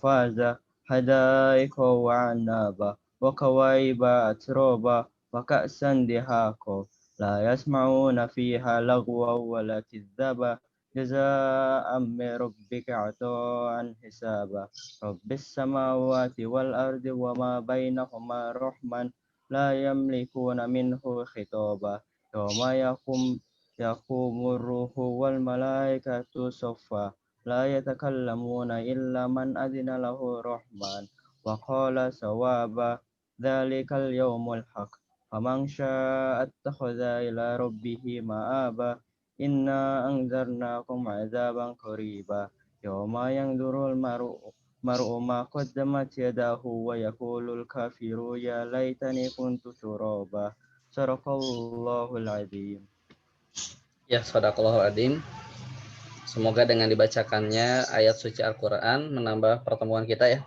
أفافا حدائق وعنابا وكواعب أترابا وكأسا دهاقا لا يسمعون فيها لغوا ولا كذابا جزاء من ربك عطاء حسابا رب السماوات والأرض وما بينهما رحمن لا يملكون منه خطابا يوم يقوم الروح والملائكة صفا لا يتكلمون إلا من أذن له الرحمن وقال صوابا ذلك اليوم الحق فمن شاء اتخذ إلى ربه مآبا إنا أنذرناكم عذابا قريبا يوم ينظر المرء ما قدمت يداه ويقول الكافر يا ليتني كنت ترابا صدق الله العظيم. Ya, sadaqallahul adzim. Semoga dengan dibacakannya ayat suci Al-Quran menambah pertemuan kita ya.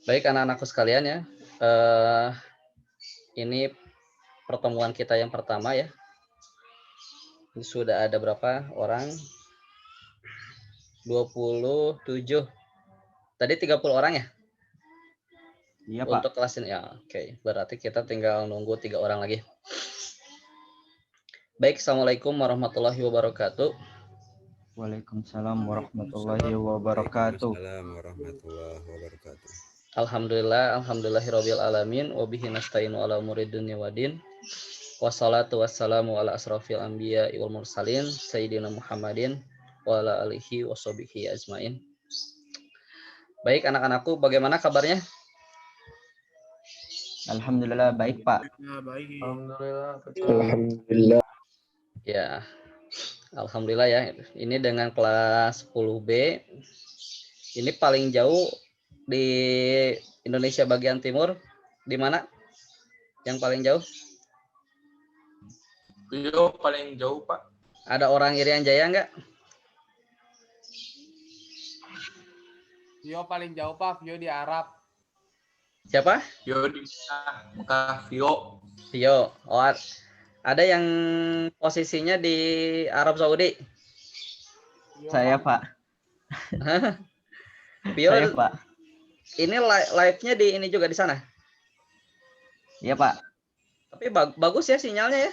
Baik anak-anakku sekalian ya. Ini pertemuan kita yang pertama ya. Ini sudah ada berapa orang? 27. Tadi 30 orang ya? Iya, Pak. Untuk kelas ini ya. Oke. Berarti kita tinggal nunggu 3 orang lagi. Baik, assalamualaikum warahmatullahi wabarakatuh. Waalaikumsalam warahmatullahi wabarakatuh. Waalaikumsalam warahmatullahi wabarakatuh. Alhamdulillahirabbil alamin wa bihi nasta'inu ala umuri dunya waddin. Wassalatu wassalamu ala asrofil anbiya wal mursalin sayyidina Muhammadin wa ala alihi washabihi ajmain. Baik anak-anakku, bagaimana kabarnya? Alhamdulillah baik, Pak. Baik. Alhamdulillah. Ya. Alhamdulillah ya. Ini dengan kelas 10B. Ini paling jauh di Indonesia bagian timur. Di mana? Yang paling jauh? Vio paling jauh, Pak. Ada orang Irian Jaya enggak? Vio paling jauh, Pak. Vio di Arab. Siapa? Vio di Mekah, Vio. Vio. Oh, ada yang posisinya di Arab Saudi? Vio, Saya, Pak. Vio, Saya, Pak. ini live-nya di ini juga di sana? Iya, Pak. Tapi bagus ya sinyalnya ya?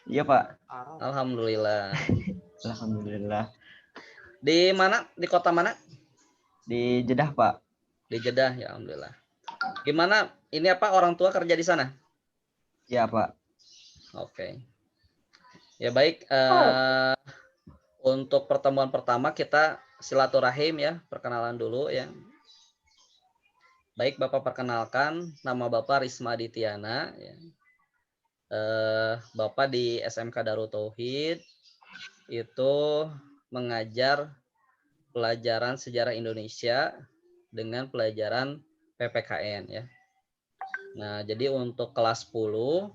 Iya, Pak. Arab. Alhamdulillah. Alhamdulillah. Di mana? Di kota mana? Di Jeddah, Pak. Di Jeddah ya, alhamdulillah. Gimana? Ini apa orang tua kerja di sana? Iya, Pak. Oke. Ya baik. Untuk pertemuan pertama kita silaturahim ya, perkenalan dulu ya. Baik, Bapak perkenalkan, nama Bapak Risma Aditiana. Ya. Bapak di SMK Darut Tauhid itu mengajar pelajaran sejarah Indonesia dengan pelajaran PPKN ya. Nah, jadi untuk kelas 10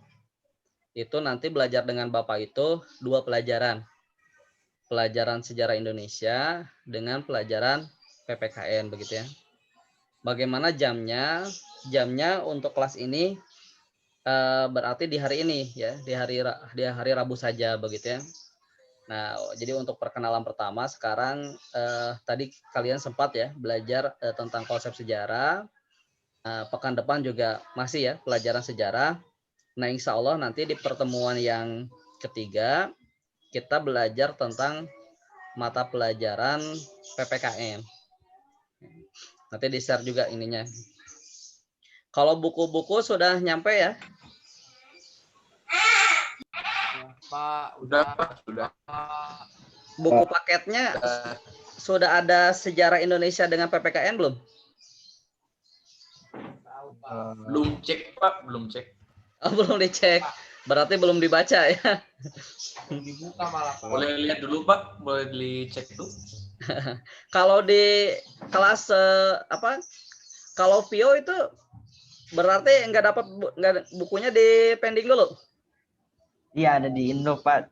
itu nanti belajar dengan Bapak itu 2 pelajaran. Pelajaran sejarah Indonesia dengan pelajaran PPKN begitu ya. Bagaimana jamnya? Jamnya untuk kelas ini berarti di hari ini ya, di hari Rabu saja begitu ya. Nah, jadi untuk perkenalan pertama sekarang tadi kalian sempat ya belajar tentang konsep sejarah. Pekan depan juga masih ya pelajaran sejarah. Nah, insya Allah nanti di pertemuan yang ketiga kita belajar tentang mata pelajaran PPKN. Nanti di-share juga ininya. Kalau buku-buku sudah nyampe ya? Pak, Udah, Pak. Sudah. Buku paketnya sudah ada sejarah Indonesia dengan PPKN belum? Tahu, Pak. Belum cek, Pak. Belum cek. Oh, belum dicek. Berarti belum dibaca ya. Belum dibuka malah, Pak. Boleh lihat dulu, Pak. Boleh dicek tuh. Kalau di kelas kalau Vio itu berarti nggak dapat bukunya di pending dulu. Iya, ada di Indo, Pak.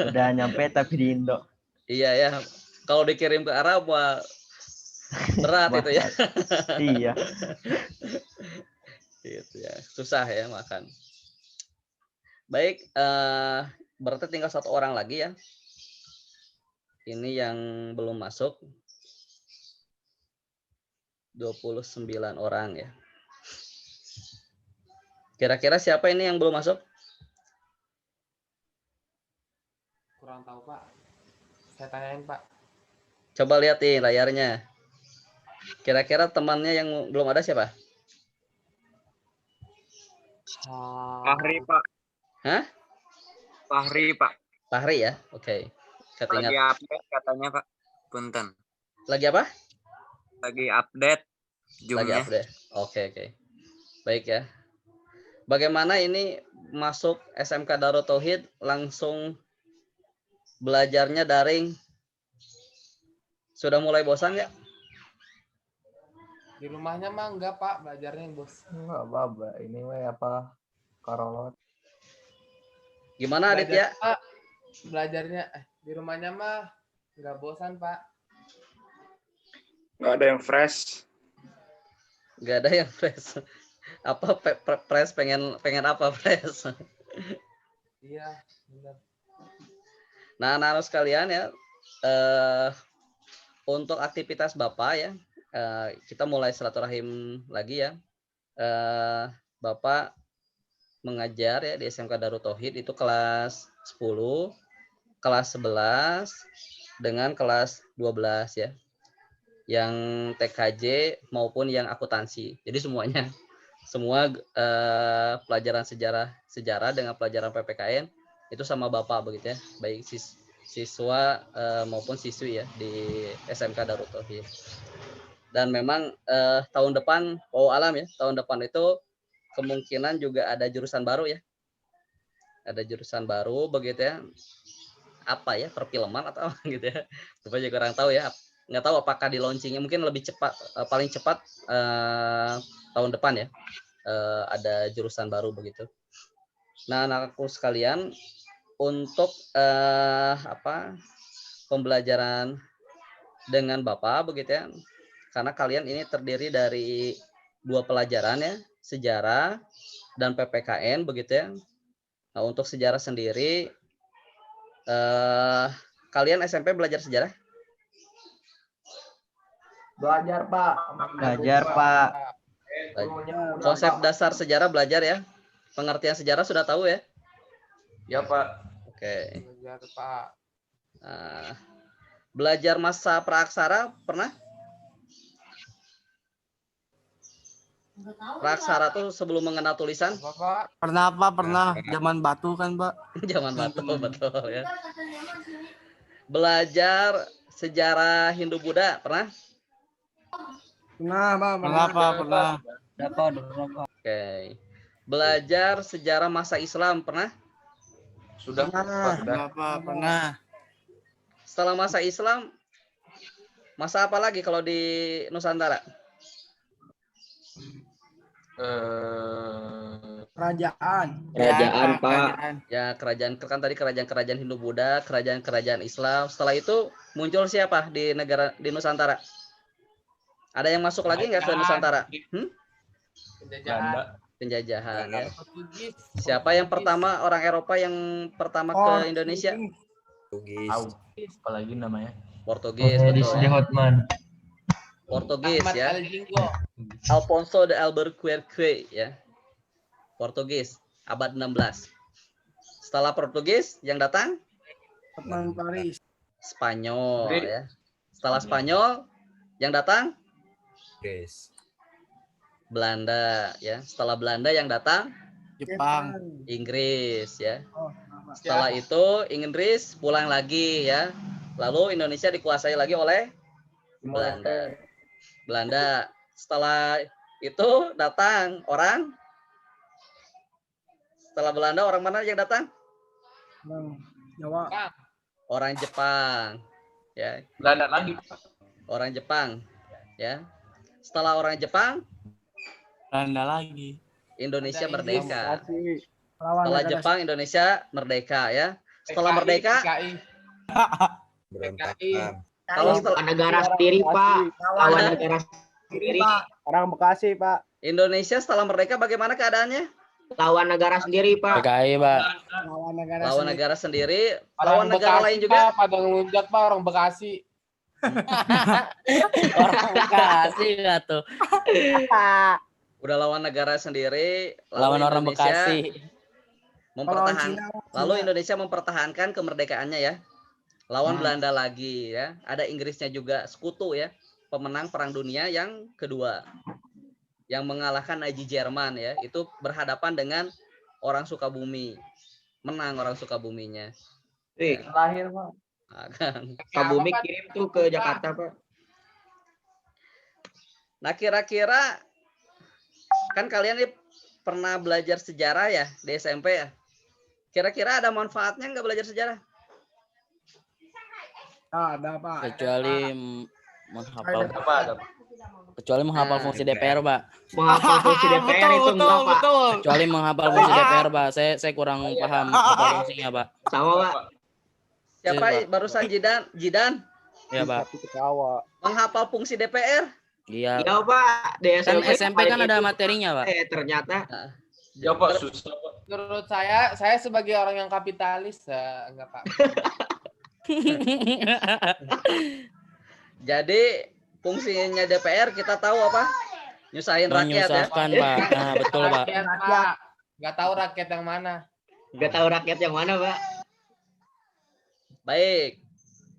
Udah nyampe tapi di Indo. Iya ya. Kalau dikirim ke Arab wah berat itu ya. Iya. Gitu ya. Susah ya makan. Baik, berarti tinggal 1 orang lagi ya. Ini yang belum masuk. 29 orang ya. Kira-kira siapa ini yang belum masuk? Kurang tahu, Pak. Saya tanyain, Pak. Coba lihat nih layarnya. Kira-kira temannya yang belum ada siapa? Fahri, Pak. Hah? Fahri, Pak. Fahri ya? Oke. Lagi Ketingat. update katanya, Pak. Punten. Lagi apa? Lagi update Lagi Zoom-nya. update. Oke. Baik ya. Bagaimana ini masuk SMK Darut Tauhid langsung belajarnya daring? Sudah mulai bosan ya? Di rumahnya mah enggak, Pak, belajarnya, Bos. Enggak apa-apa. Ini we apa? Karolot. Gimana Aditya? Pak, belajarnya di rumahnya mah enggak bosan, Pak. Nggak ada yang fresh. Gak ada yang fresh. Apa fresh pengen apa fresh? Iya, benar. Nah, anak-anak sekalian ya, untuk aktivitas Bapak ya, kita mulai silaturahim lagi ya. Bapak mengajar ya di SMK Darut Tauhid itu kelas 10, kelas 11 dengan kelas 12 ya. Yang TKJ maupun yang akuntansi. Jadi semuanya semua pelajaran sejarah dengan pelajaran PPKN itu sama Bapak begitu ya. Baik siswa maupun siswi ya di SMK Darut Tauhid. Dan memang tahun depan alam ya, tahun depan itu kemungkinan juga ada jurusan baru ya. Ada jurusan baru begitu ya. Apa ya, perfilman atau apa gitu ya. Bapak juga kurang tahu ya. Nggak tahu apakah di launchingnya mungkin lebih cepat, paling cepat tahun depan ya. Ada jurusan baru begitu. Nah, anakku sekalian, untuk pembelajaran dengan Bapak begitu ya. Karena kalian ini terdiri dari 2 pelajaran ya, sejarah dan PPKN begitu ya. Nah, untuk sejarah sendiri kalian SMP belajar sejarah? Belajar, Pak. Belajar, Pak. Konsep dasar sejarah belajar ya. Pengertian sejarah sudah tahu ya? Ya, Pak. Oke. Belajar, Pak. Nah, belajar masa praaksara pernah? Praaksara tuh sebelum mengenal tulisan. Apa, Pak? Pernah Pak, pernah zaman batu kan Pak. Zaman batu betul ya. Belajar sejarah Hindu Buddha pernah? Pernah Pak, pernah. Oke. Belajar sejarah masa Islam pernah? Sudah, Pak. Sudah. Pernah Pak, pernah. Setelah masa Islam, masa apa lagi kalau di Nusantara? Kerajaan Pak. Ya, kerajaan kan tadi kerajaan Hindu Buddha, kerajaan Islam. Setelah itu muncul siapa di Nusantara? Ada yang masuk lagi nggak ke Nusantara? Penjajahan. Penjajahan ya. Portugis. Siapa yang pertama orang Eropa yang pertama ke Indonesia? Tugis. Apalagi namanya. Portugis, betul ya. Hotman. Portugis Ahmad ya. Al-Jingo. Alfonso de Albuquerque ya. Portugis abad 16. Setelah Portugis yang datang Paris. Spanyol Oke. ya. Setelah Spanyol yang datang Inggris. Belanda ya. Setelah Belanda yang datang Jepang. Inggris ya. Setelah itu Inggris pulang lagi ya. Lalu Indonesia dikuasai lagi oleh Belanda. Setelah itu datang orang. Setelah Belanda orang mana yang datang? Jawa. Orang Jepang. Ya, Belanda lagi, Pak. orang Jepang. Ya. Setelah orang Jepang, Belanda lagi. Indonesia Ada merdeka. Inggris. Setelah Jepang, Indonesia merdeka ya. Setelah PKI, merdeka, PKI. Berontakan. kalau setelah Negara sendiri, Pak. Lawan negara sendiri. Orang Bekasi Pak. Indonesia setelah merdeka bagaimana keadaannya? Lawan negara sendiri, Pak. PKI, Pak. Lawan negara Lawan negara sendiri, Orang lawan negara Bekasi, lain juga. Pak, pada ngelunjak, Pak, orang Bekasi. Orang Bekasi nggak tuh? Udah lawan negara sendiri, Lawan orang Indonesia Bekasi. Lalu Indonesia mempertahankan kemerdekaannya ya. Lawan Nah. Belanda lagi ya. Ada Inggrisnya juga sekutu ya. Pemenang Perang Dunia yang kedua. Yang mengalahkan Nazi Jerman ya. Itu berhadapan dengan orang Sukabumi. Menang orang Sukabuminya. Lahir, Pak. Nah, kan. Kabumi Apa, Pak? kirim tuh ke Jakarta, Pak. Nah, kira-kira kan kalian nih pernah belajar sejarah ya di SMP ya? Kira-kira ada manfaatnya nggak belajar sejarah? Ada, Pak. Kecuali menghafal, Apa ada, Pak? kecuali menghafal Nah, fungsi DPR, Pak. Menghafal fungsi DPR itu enggak, Pak. Kecuali menghafal fungsi DPR, Pak. Saya kurang paham apa fungsinya, Pak. Sama, Pak. Siapa Pak. barusan Jidan Iya, Pak. Tapi ketawa. menghafal fungsi DPR? Iya. Iya, Pak. Di Kan SMP, SMP kan ada materinya, Pak. ternyata Ya, Pak, susah, Pak. Menurut saya sebagai orang yang kapitalis enggak Pak. Jadi fungsinya DPR kita tahu apa? Nyusahin rakyat ya. Menyusahkan, Pak. Nah, betul, Pak. Rakyat, Pak. Nggak tahu rakyat yang mana. enggak tahu rakyat yang mana, Pak. Baik.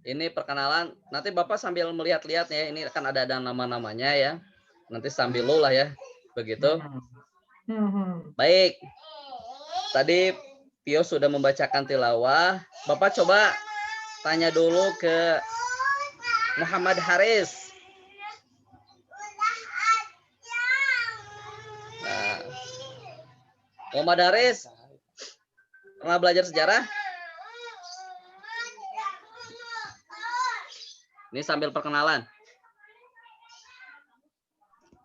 Ini perkenalan. Nanti Bapak sambil melihat-lihat ya. Ini akan ada nama-namanya ya. Nanti sambil lo lah ya. Begitu. Baik. Tadi Pio sudah membacakan tilawah. Bapak coba tanya dulu ke Muhammad Haris. Nah, Muhammad Haris pernah belajar sejarah? Ini sambil perkenalan.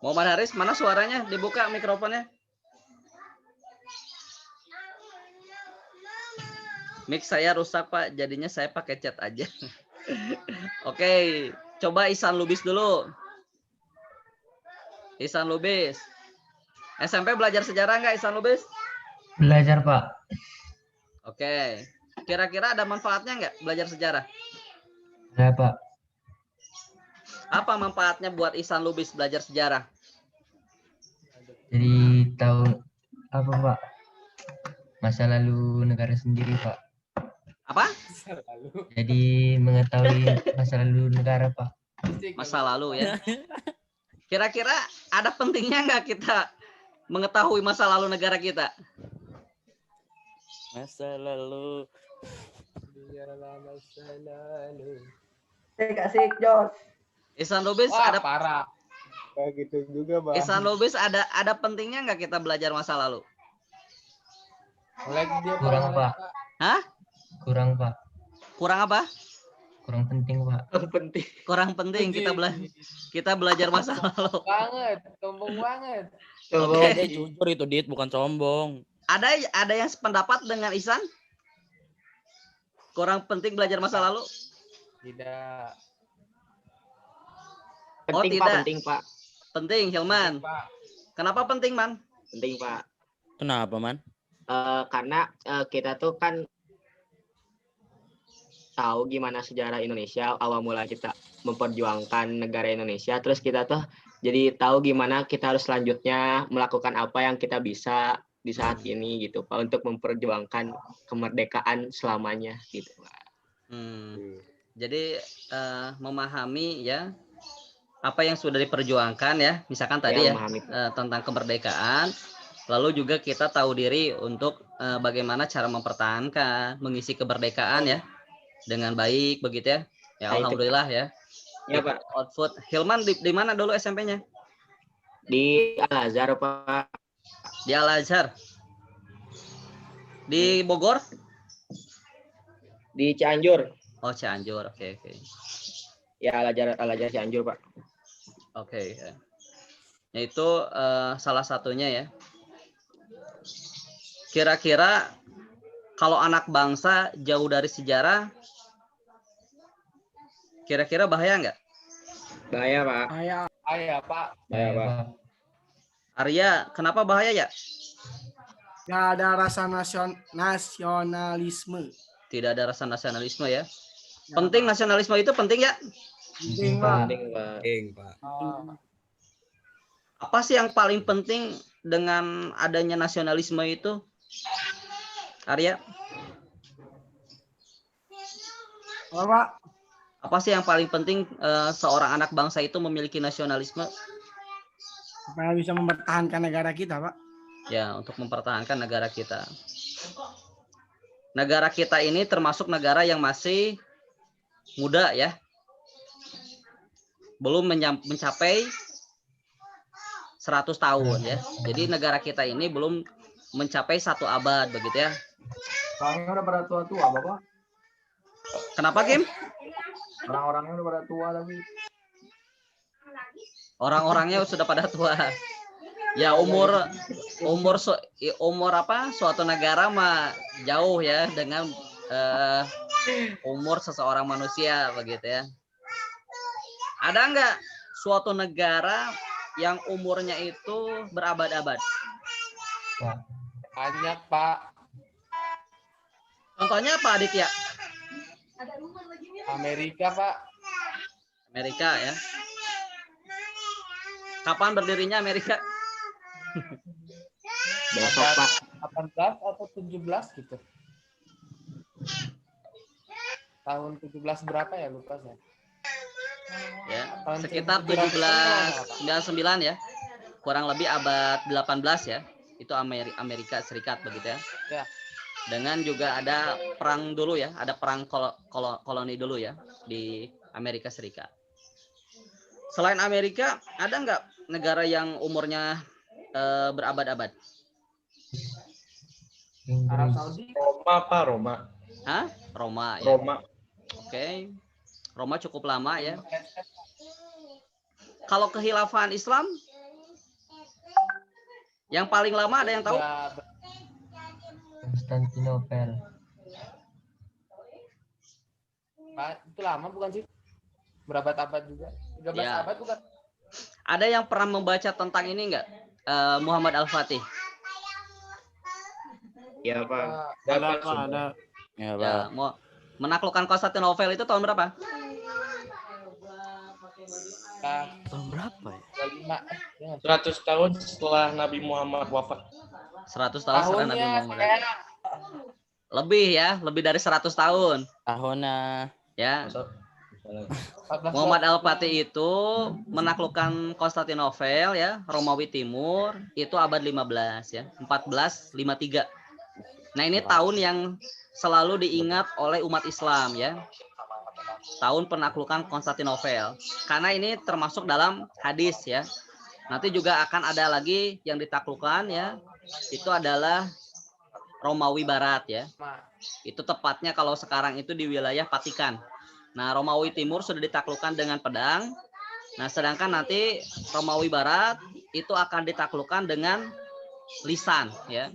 Muhammad Haris, mana suaranya? Dibuka mikrofonnya. Mic saya rusak, Pak. Jadinya saya pakai chat aja. Oke, coba Ihsan Lubis dulu. Ihsan Lubis. SMP belajar sejarah nggak, Ihsan Lubis? Belajar, Pak. Oke. Kira-kira ada manfaatnya nggak belajar sejarah? Ada, Pak. Apa manfaatnya buat Ihsan Lubis belajar sejarah? Jadi tahu apa, Pak? Masa lalu negara sendiri, Pak. Apa? Jadi mengetahui masa lalu negara, Pak. Masa lalu ya. Kira-kira ada pentingnya nggak kita mengetahui masa lalu negara kita? Masa lalu. Biarlah masa lalu. Kasih, Jos. Ihsan Lubis Wah, ada parah. Kayak gitu juga, Bang. Ihsan Lubis ada pentingnya nggak kita belajar masa lalu? Lagi dia Kurang, Bang, Pak. Hah? Kurang, Pak. Kurang apa? Kurang penting, Pak. Penting. Kurang penting kita belajar masa lalu. Banget, sombong banget. Oke. Dia jujur itu, Dit, bukan sombong. Ada yang sependapat dengan Ihsan? Kurang penting belajar masa lalu? Tidak. Oh, Penting, Pak. tidak. Penting, Pak. Penting, Hilman. Pak. Kenapa penting, Man? Penting, Pak. Kenapa, Man? Karena kita tuh kan tahu gimana sejarah Indonesia, awal mula kita memperjuangkan negara Indonesia, terus kita tuh jadi tahu gimana kita harus selanjutnya melakukan apa yang kita bisa di saat ini gitu, Pak, untuk memperjuangkan kemerdekaan selamanya gitu, Pak. Jadi memahami ya apa yang sudah diperjuangkan ya, misalkan tadi ya memahami. tentang kemerdekaan. Lalu juga kita tahu diri untuk bagaimana cara mempertahankan, mengisi kemerdekaan ya dengan baik begitu ya. Ya, alhamdulillah ya. Ya, Pak. Output. Hilman di mana dulu SMP-nya? Di Al-Azhar, Pak. Di Al-Azhar. Di Bogor? Di Cianjur. Oh, Cianjur. Oke. Ya, Al-Azhar Cianjur, Pak. Oke. Ya, itu salah satunya ya. Kira-kira kalau anak bangsa jauh dari sejarah, kira-kira bahaya nggak? Bahaya, Pak. Ayah, Pak. Bahaya, Pak. Arya, kenapa bahaya ya? Nggak ada rasa nasionalisme. Tidak ada rasa nasionalisme ya. Penting nasionalisme itu penting ya? Penting, Pak. Penting, Pak. Penting, Pak. Apa sih yang paling penting dengan adanya nasionalisme itu? Arya, Apa, Pak? apa sih yang paling penting seorang anak bangsa itu memiliki nasionalisme? Supaya bisa mempertahankan negara kita, Pak. Ya, untuk mempertahankan negara kita. Negara kita ini termasuk negara yang masih muda ya. Belum mencapai 100 tahun ya. Jadi negara kita ini belum mencapai 1 abad begitu ya. Orangnya udah pada tua-tua, Bapak. Kenapa, Kim? Orang-orangnya udah pada tua tapi. Orang-orangnya sudah pada tua. Ya umur apa suatu negara mah jauh ya dengan umur seseorang manusia begitu ya. Ada nggak suatu negara yang umurnya itu berabad-abad? Banyak, Pak. Contohnya apa, Aditya? Amerika, Pak. Amerika ya. Kapan berdirinya Amerika? Besok, Pak. 18 atau 17 gitu. Tahun 17 berapa ya, lupa saya. Ya, Tahun sekitar 1799 1799 ya. Kurang lebih abad 18 ya. Itu Amerika Serikat begitu ya. Ya. Dengan juga ada perang dulu ya, ada perang koloni dulu ya di Amerika Serikat. Selain Amerika, ada nggak negara yang umurnya berabad-abad? Arab Saudi. Roma, Pak, Roma. Hah? Roma ya. Roma. Oke. Roma cukup lama ya. Kalau kekhilafan Islam yang paling lama ada yang tahu? Ya, Konstantinopel. Pak, itu lama bukan sih? Berabad-abad juga. 13 Ya. abad bukan? Ada yang pernah membaca tentang ini nggak? Muhammad Al-Fatih. Iya, Pak. Ada, Pak, ada. Ya, Pak. Ya, mau menaklukkan Konstantinopel itu tahun berapa? Tahun berapa ya? 25. Jangan. 100 tahun setelah Nabi Muhammad wafat. 100 tahun setelah Nabi Tahunnya Muhammad. saya Lebih ya, lebih dari 100 tahun. Tahunnya Ya, 14 Muhammad Al-Fatih itu menaklukkan Konstantinopel ya, Romawi Timur itu abad 15 ya, 1453. Nah, ini tahun yang selalu diingat oleh umat Islam ya. Tahun penaklukan Konstantinopel. Karena ini termasuk dalam hadis ya. Nanti juga akan ada lagi yang ditaklukkan ya. Itu adalah Romawi Barat ya. Itu tepatnya kalau sekarang itu di wilayah Vatikan. Nah, Romawi Timur sudah ditaklukkan dengan pedang. Nah, sedangkan nanti Romawi Barat itu akan ditaklukkan dengan lisan ya.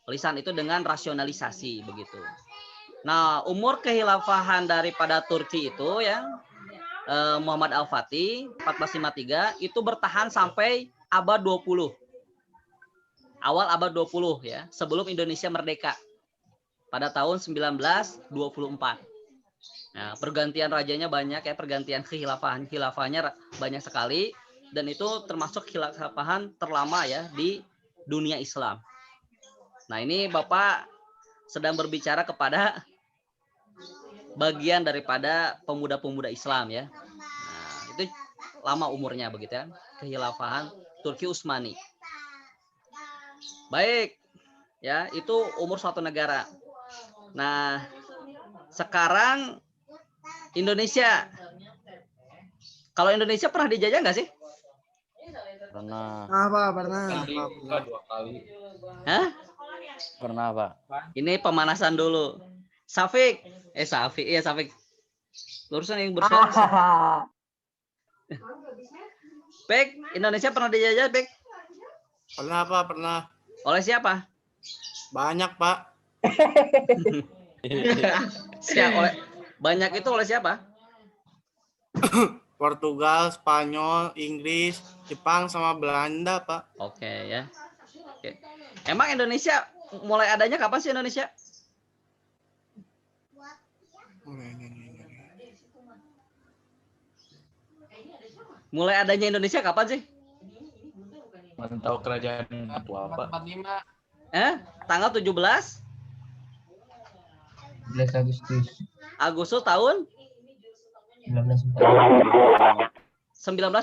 Lisan itu dengan rasionalisasi begitu. Nah, umur kehilafahan daripada Turki itu ya Muhammad Al-Fatih 1453 itu bertahan sampai abad 20. Awal abad 20 ya, sebelum Indonesia merdeka pada tahun 1924. Nah, pergantian rajanya banyak ya, pergantian khilafahnya banyak sekali dan itu termasuk khilafahan terlama ya di dunia Islam. Nah, ini Bapak sedang berbicara kepada bagian daripada pemuda-pemuda Islam ya. Nah, itu lama umurnya begitu ya, kekhilafahan Turki Utsmani. Baik, ya itu umur suatu negara. Nah, sekarang Indonesia. Kalau Indonesia pernah dijajah nggak sih? pernah. Apa? Pernah. Buka 2 kali. Hah? Pernah, Pak. Ini pemanasan dulu. Safik. Safik. Lurusan yang bersuara. Pek, Indonesia pernah dijajah, Pek? Pernah, Pak, pernah. Oleh siapa? Banyak, Pak. Banyak itu oleh siapa? Portugal, Spanyol, Inggris, Jepang, sama Belanda, Pak. Oke ya. Oke. Emang Indonesia mulai adanya kapan sih Indonesia? Mulai adanya Indonesia kapan sih? Mantau kerajaan itu apa? 45. Tanggal 17 11 Agustus Agustus tahun 1945.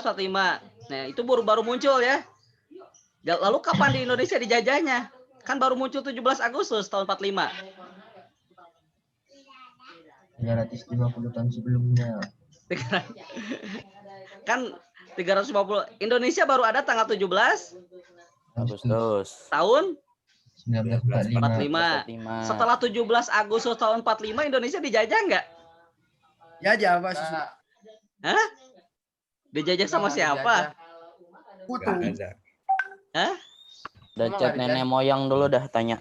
Nah, itu baru muncul ya. Lalu kapan di Indonesia dijajahnya? Kan baru muncul 17 Agustus tahun 45. 350 tahun sebelumnya. Kan 350. Indonesia baru ada tanggal 17 Agustus. tahun 1945. 45. Setelah 17 Agustus tahun 45 Indonesia dijajah nggak? Ya aja Pak. Hah? Dijajah sama siapa? Nggak ada. Hah? Udah cek nenek moyang dulu dah tanya.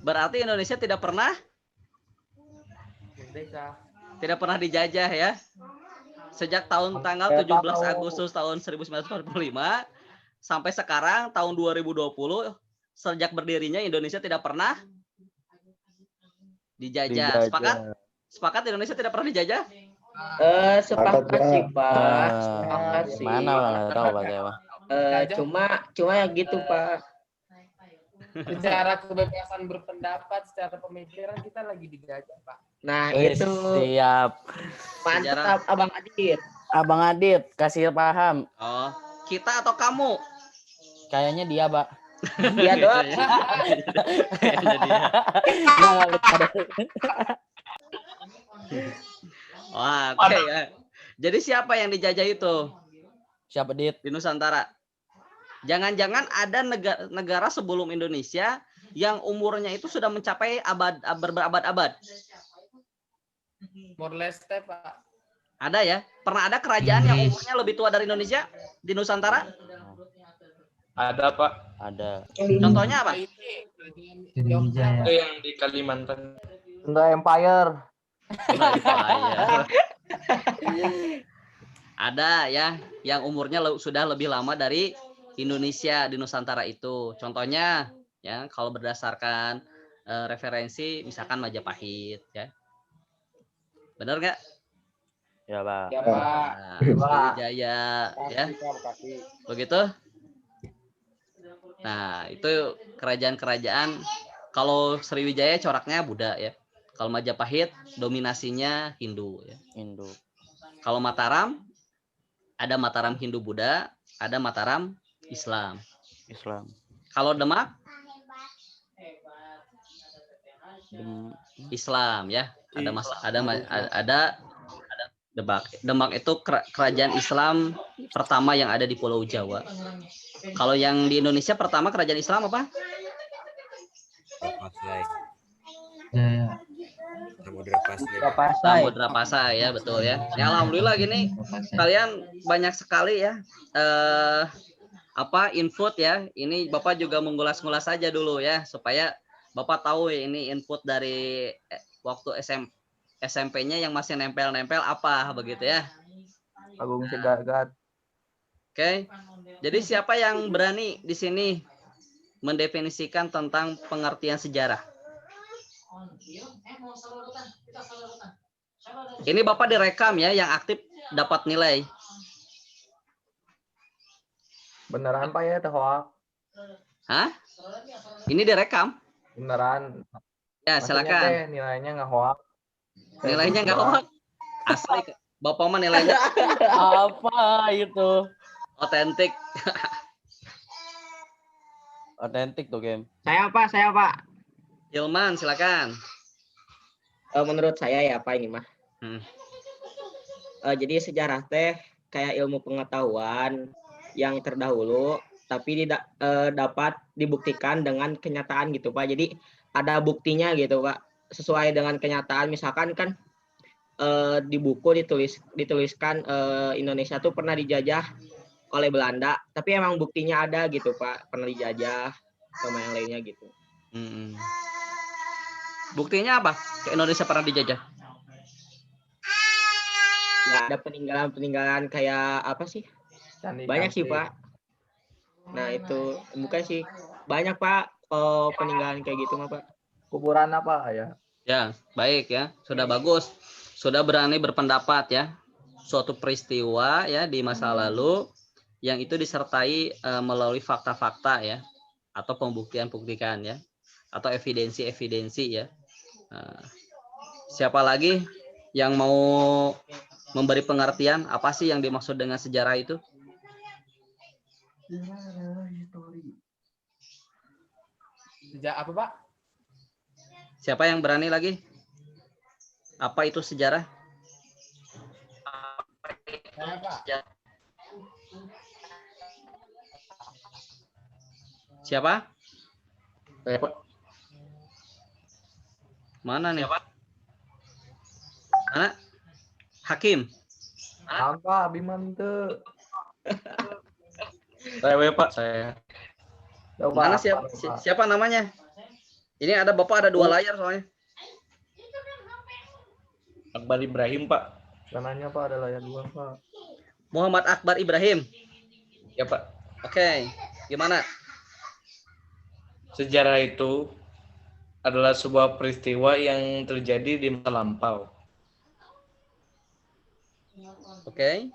Berarti Indonesia tidak pernah dijajah ya. Sejak tanggal 17 Agustus tahun 1945 sampai sekarang tahun 2020 sejak berdirinya Indonesia tidak pernah dijajah. Sepakat Indonesia tidak pernah dijajah? Sepakat sih Pak. Sepakat sih. Mana Bang? Nggak tahu Pak saya, Bang. Cuma ya gitu Pak. Secara kebebasan berpendapat, secara pemikiran kita lagi dijajah, Pak. Nah, Wis, itu siap. mantap Abang Adit. Abang Adit kasih paham. Oh, kita atau kamu? Kayaknya dia, Pak. Dia doang. Kayaknya dia. Wah, oke ya. Jadi siapa yang dijajah itu Siapa Dit? di Nusantara? Jangan-jangan ada negara sebelum Indonesia yang umurnya itu sudah mencapai berabad-abad. More less step, Pak. Ada ya? Pernah ada kerajaan yang umurnya lebih tua dari Indonesia di Nusantara? Ada Pak. Ada. Contohnya apa? Sriwijaya. Itu yang di Kalimantan. Empire. Ada ya, yang umurnya sudah lebih lama dari Indonesia di Nusantara itu. Contohnya ya, kalau berdasarkan referensi misalkan Majapahit ya. Benar nggak? Ya, Pak. Ya, Pak. Nah, Sriwijaya ya. Begitu? Nah, itu kerajaan-kerajaan. Kalau Sriwijaya coraknya Buddha ya. Kalau Majapahit dominasinya Hindu ya. Hindu. Kalau Mataram ada Mataram Hindu Buddha, ada Mataram Islam. Islam. Kalau Demak Islam ya. Ada Demak. Demak itu kerajaan Islam pertama yang ada di Pulau Jawa. Kalau yang di Indonesia pertama kerajaan Islam apa? Pasai. Jaya. Samudra Pasai ya, betul ya. Ya alhamdulillah gini kalian banyak sekali ya input ya. Ini Bapak juga mengulas-ngulas saja dulu ya supaya Bapak tahu ya, ini input dari waktu SMP-nya yang masih nempel-nempel apa begitu ya. Agung Segagat. Oke. Jadi siapa yang berani di sini mendefinisikan tentang pengertian sejarah? Ini Bapak direkam ya, yang aktif dapat nilai. Beneran Pak ya teh hoak? Hah? Ini direkam? Beneran. Ya, silakan. Nilainya nggak hoak. Nilainya nggak hoak. Asli. Bapak mah nilainya Apa itu? otentik. Otentik tuh game. Saya Pak. Hilman, silakan. Menurut saya ya Pak ini mah. Hmm. Jadi sejarah teh kayak ilmu pengetahuan yang terdahulu tapi tidak dapat dibuktikan dengan kenyataan gitu Pak. Jadi ada buktinya gitu Pak. Sesuai dengan kenyataan misalkan kan di buku dituliskan Indonesia tuh pernah dijajah oleh Belanda, tapi emang buktinya ada gitu Pak, pernah dijajah sama yang lainnya gitu. Buktinya apa? Indonesia pernah dijajah? Ya ada peninggalan kayak apa sih? Banyak sih Pak. Nah itu bukan sih banyak Pak peninggalan kayak gitu mah Pak. Kuburan apa ya? Ya, baik ya. Sudah bagus. Sudah berani berpendapat ya. suatu peristiwa ya di masa lalu yang itu disertai melalui fakta-fakta ya atau pembuktian-pembuktian ya atau evidensi-evidensi ya. Nah, siapa lagi yang mau memberi pengertian apa sih yang dimaksud dengan sejarah itu? Sejak apa, Pak? Siapa yang berani lagi? Apa itu sejarah? Saya, Pak. Siapa? Saya, Pak. Mana nih? Mana? Hakim. Apa Bimante? Saya, Pak. Saya. Mana siapa namanya? Ini ada Bapak ada 2 layar soalnya. Akbar Ibrahim, Pak. Kanannya Pak ada layar 2 Pak. Muhammad Akbar Ibrahim. Ya, Pak. Oke. Gimana? Sejarah itu adalah sebuah peristiwa yang terjadi di masa lampau. Oke.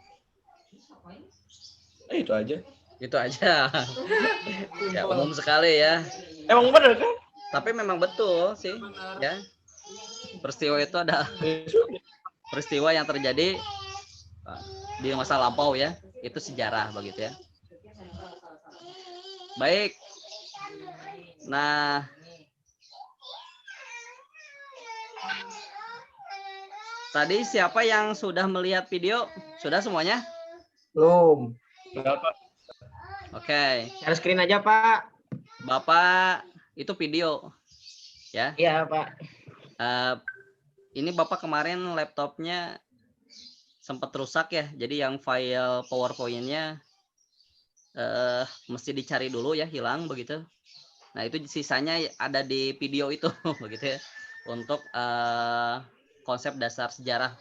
Itu aja. Itu aja. Ya umum sekali ya. Emang benar kan? Tapi memang betul sih, ya. Peristiwa itu ada peristiwa yang terjadi di masa lampau ya. Itu sejarah begitu ya. Baik. Nah, tadi siapa yang sudah melihat video? Sudah semuanya? Belum. Berapa? Oke. Share screen aja, Pak. Bapak itu video ya. Iya, Pak. Ini Bapak kemarin laptopnya sempat rusak ya. Jadi yang file PowerPoint-nya mesti dicari dulu ya, hilang begitu. Nah, itu sisanya ada di video itu begitu ya. Untuk konsep dasar sejarah.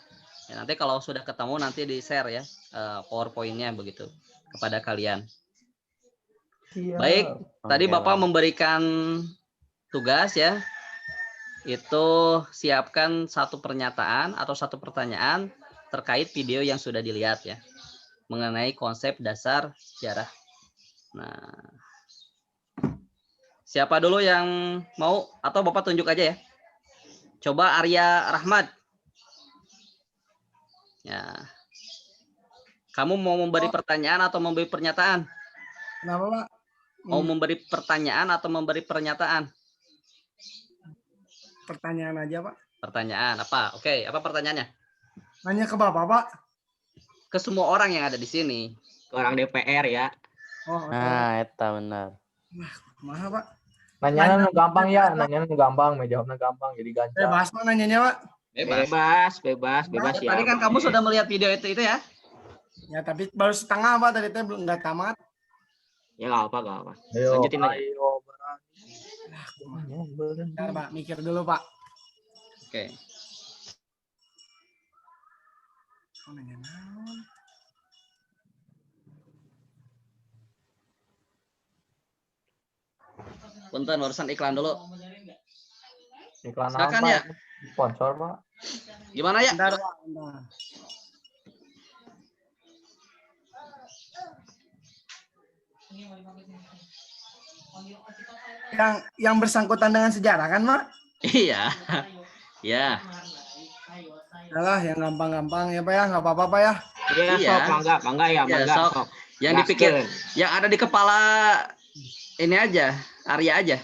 Ya, nanti kalau sudah ketemu nanti di-share ya PowerPoint-nya begitu kepada kalian. Siap. Baik, tadi Bapak memberikan tugas ya. Itu siapkan satu pernyataan atau satu pertanyaan terkait video yang sudah dilihat ya. Mengenai konsep dasar sejarah. Nah, siapa dulu yang mau atau Bapak tunjuk aja ya? Coba Arya Rahmat. Ya. Kamu mau memberi pertanyaan atau memberi pernyataan? Kenapa, Pak? Mau memberi pertanyaan atau memberi pernyataan? Pertanyaan aja, Pak. Pertanyaan apa? Oke, apa pertanyaannya? Nanya ke Bapak, Pak. Ke semua orang yang ada di sini. Orang DPR ya. Oh, oke. Nah, eta benar. Kumaha, Pak? Nanyanya nu gampang ya, nanyanya nu gampang, jawabnya gampang jadi gancang. Bebas, Pak, nanyanya, Pak. Bebas ya. Tadi kan kamu sudah melihat video itu ya? Ya, tapi baru setengah, Pak. Tadi teh belum nggak tamat. Ya nggak apa. Ayo, Lanjutin aja. ayo, Bentar, Pak. Mikir dulu, Pak. Oke. Oh, nanya naon? Punten, barusan iklan dulu. Iklan Silakan apa? ya. Sponsor Pak. Gimana ya? Bentar, Pak. Bentar. Yang bersangkutan dengan sejarah kan, Mak? Iya. Ya. Alah, yang gampang-gampang ya, Pak ya. Nggak apa-apa, Pak ya. Iya, Iya. sok mangga ya, Ya, mangga sok. sok. Yang dipikir, yang ada di kepala ini aja, Arya aja.